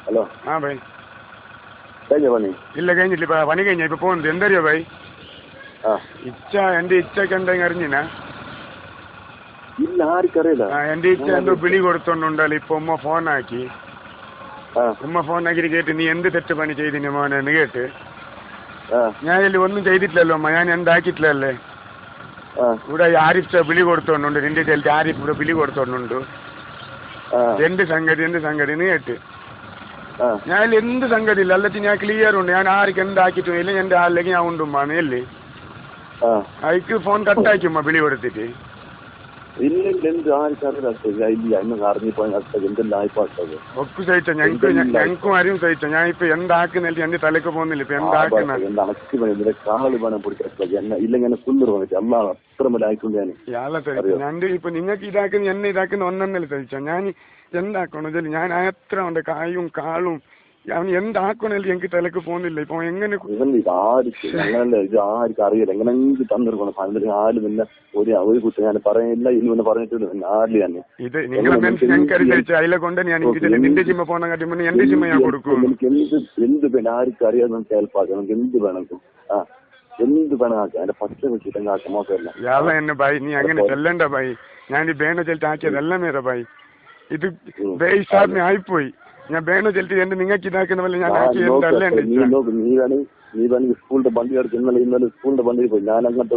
hello ആ by കഴിഞ്ഞ പണി ഇല്ല കഴിഞ്ഞില്ല ഇപ്പൊ പണി കഴിഞ്ഞ ഇപ്പൊ പോകുന്നത് എന്തറിയോ ബൈ ആ എന്റെ ഇച്ചക്ക് എന്തെങ്കിലും അറിഞ്ഞിനാ ഇല്ല ആർക്കറിയില്ല എന്റെ ഇച്ച എന്തോ വിളി കൊടുത്തോണ്ടുണ്ടല്ലോ ഇപ്പൊ ഉമ്മ ഫോണാക്കി ഉമ്മ ഫോണാക്കി കേട്ട് നീ എന്ത് തെറ്റ് പണി ചെയ്തിന് മോനെ എന്ന് കേട്ട് ഞാൻ ഇതിൽ ഒന്നും ചെയ്തിട്ടില്ലല്ലോ അമ്മ ഞാൻ എന്താക്കിയിട്ടില്ലല്ലേ ഇവിടെ ആരിഫ് വിളി കൊടുത്തോണ്ടുണ്ട് നിന്റെ ചെലത്ത് ആരിഫ് ഇവിടെ വിളി കൊടുത്തോണ്ടുണ്ട് എന്ത് സംഗതി എന്ന് കേട്ട് ഞാൻ എന്ത് സംഗതി ഇല്ല അല്ലത്തി ഞാൻ ക്ലിയർ ഉണ്ട് ഞാൻ ആർക്ക് എന്താക്കിയിട്ടും ഇല്ല എന്റെ ആളിലേക്ക് ഞാൻ ഉണ്ടുമ്മാന്ന് അല്ലേ അതിക്ക് ഫോൺ കട്ടാക്കുമ്മ വിളി കൊടുത്തിട്ട് ഒക്കെ സഹിച്ച ഞങ്ങൾക്കും ആരും സഹിച്ച ഞാൻ ഇപ്പൊ എന്താക്കുന്നില്ല എന്റെ തലക്ക് പോകുന്നില്ല ഇപ്പൊ എന്താക്കുന്ന ഇപ്പൊ നിങ്ങൾക്ക് ഇതാക്കുന്ന എന്നെ ഇതാക്കുന്ന ഒന്നെന്നല്ല സഹിച്ച ഞാൻ എന്താക്കണോ ഞാൻ എത്ര ഉണ്ട് കായും കാളും അവൻ എന്താക്കണല്ലോ എനിക്ക് തലക്ക് പോകുന്നില്ല ഇപ്പൊ എങ്ങനെ ആർക്കും അറിയില്ല എങ്ങനെങ്കിലും തന്നിരിക്കണം ആരും പിന്നെ ഒരു കുട്ടി ഞാൻ പറയില്ല ഇനി പിന്നെ പറഞ്ഞിട്ടില്ല ആരില്ല തന്നെ ഇത് നിങ്ങളെ മനസ്സിൽ ഞങ്ങൾക്ക് അതിലെ കൊണ്ട് ഞാൻ നിന്റെ ജിമ്മ പോകുന്ന കാര്യം മുന്നേ എന്റെ ജിമ്മ ഞാൻ കൊടുക്കും എനിക്ക് എന്ത് വേണം ആർക്കും അറിയാതെ നമുക്ക് ഹെൽപ്പാക്കാം നമുക്ക് എന്ത് വേണം എന്ത് വേണം ആക്കാം അതിന്റെ പച്ച വെച്ചിട്ട് ആക്കാം മോശമല്ല യാള എന്നെ ബൈ നീ അങ്ങനെ ചെല്ലണ്ട ബൈ ഞാൻ ഈ ബേണ ചെലിട്ട് ആക്കിയതല്ല മേര ബൈ ഇത് ബേ ഹിസാബിനെ ആയിപ്പോയി ഞാൻ ബേണ ചെലിട്ട് എന്റെ നിങ്ങൾക്ക് ഇതാക്കുന്ന പോലെ ഞാൻ ആക്കിയതല്ലേ നീ വേണമെങ്കിൽ സ്കൂളിന്റെ വണ്ടി എടുത്ത് ഇന്നലെ സ്കൂളിന്റെ വണ്ടിയിൽ പോയി ഞാൻ അങ്ങനത്തെ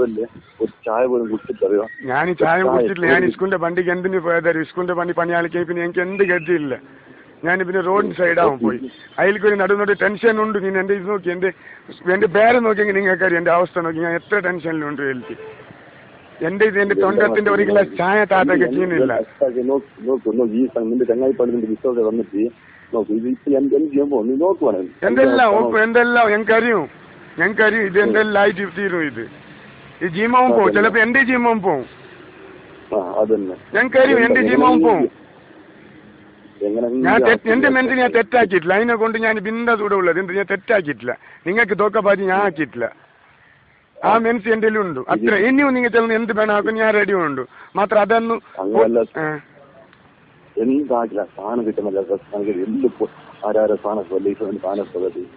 ഒരു ചായ പോലും കുടിച്ചിട്ടറിയോ ഞാൻ ഈ ചായ കുടിച്ചിട്ടില്ല ഞാൻ സ്കൂളിന്റെ വണ്ടിക്ക് എന്തിനു പോയതായിരുന്നു സ്കൂളിന്റെ വണ്ടി പണിയാളിക്കാൻ പിന്നെ എനിക്ക് എന്ത് ഗതിയില്ല ഞാൻ പിന്നെ റോഡിന് സൈഡാവും പോയി അതിലേക്ക് ഒരു നടുന്നോട് ടെൻഷൻ ഉണ്ട് നീ എന്റെ ഇത് നോക്കി എന്റെ പേരെ നോക്കിയെങ്കിൽ നിങ്ങൾക്കറിയാം എന്റെ അവസ്ഥ നോക്കി ഞാൻ എത്ര ടെൻഷനിലുണ്ട് എനിക്ക് എന്റെ തൊണ്ടത്തിന്റെ ഒരു ഗ്ലാസ് ചായ താത്തൊക്കെ ചെയ്യുന്നില്ല വിശ്വാസം വന്നിട്ട് എന്തെല്ലാം ഞങ്ങൾക്കറിയും ഇത് എന്തെല്ലാം ആയിട്ട് തീരും ഇത് ഈ ജീമാവും പോവും ചിലപ്പോ എന്റെ ജീമാവും പോവും ഞങ്ങൾക്കറിയും എന്റെ ജീമാവും പോവും ഞാൻ എന്റെ മനസ്സിൽ ഞാൻ തെറ്റാക്കിയിട്ടില്ല അതിനെ കൊണ്ട് ഞാൻ ബിന്ദൂടെ ഉള്ളത് എന്ത് ഞാൻ തെറ്റാക്കിയിട്ടില്ല നിങ്ങൾക്ക് തോക്കപ്പാതി ഞാൻ ആക്കിയിട്ടില്ല ആ മനസ്സ് എന്റെ ഉണ്ട് അത്ര ഇനിയും നിങ്ങൾ ചെല്ലുന്ന എന്ത് വേണം ആക്കും ഞാൻ റെഡി ഉണ്ട് മാത്രം അതൊന്നും എന്താകില്ല സാധനം കിട്ടുന്നില്ല ആരാര സാധനം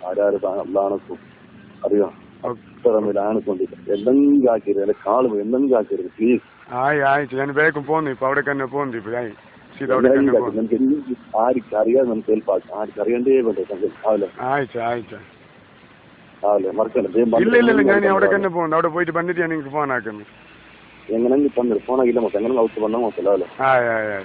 ആരാര സാധനം അറിയോ ആണക്കൊണ്ടില്ല എന്തെങ്കിലും ആക്കിയത് അല്ലെ കാളും എന്തെങ്കിലും ആക്കിയത് പ്ലീസ് ആയി ഞാൻ വേഗം പോന്നു ഇപ്പൊ അവിടെ തന്നെ പോന്നു ഇപ്പൊ നമുക്ക് ആർക്കും അറിയാതെ നമുക്ക് ഹെൽപ്പാക്കാം ആർക്കും അറിയണ്ടേ പറ്റും ഇല്ല ഞാൻ അവിടെ തന്നെ പോകുന്നു അവിടെ പോയിട്ട് വന്നിട്ട് ഞാൻ നിങ്ങൾക്ക് ഫോൺ ആക്കുന്നു എങ്ങനെ ഫോൺ ആക്കില്ല മൊത്തം എങ്ങനെ ഔട്ട് വന്നാൽ മൊത്തം ആയി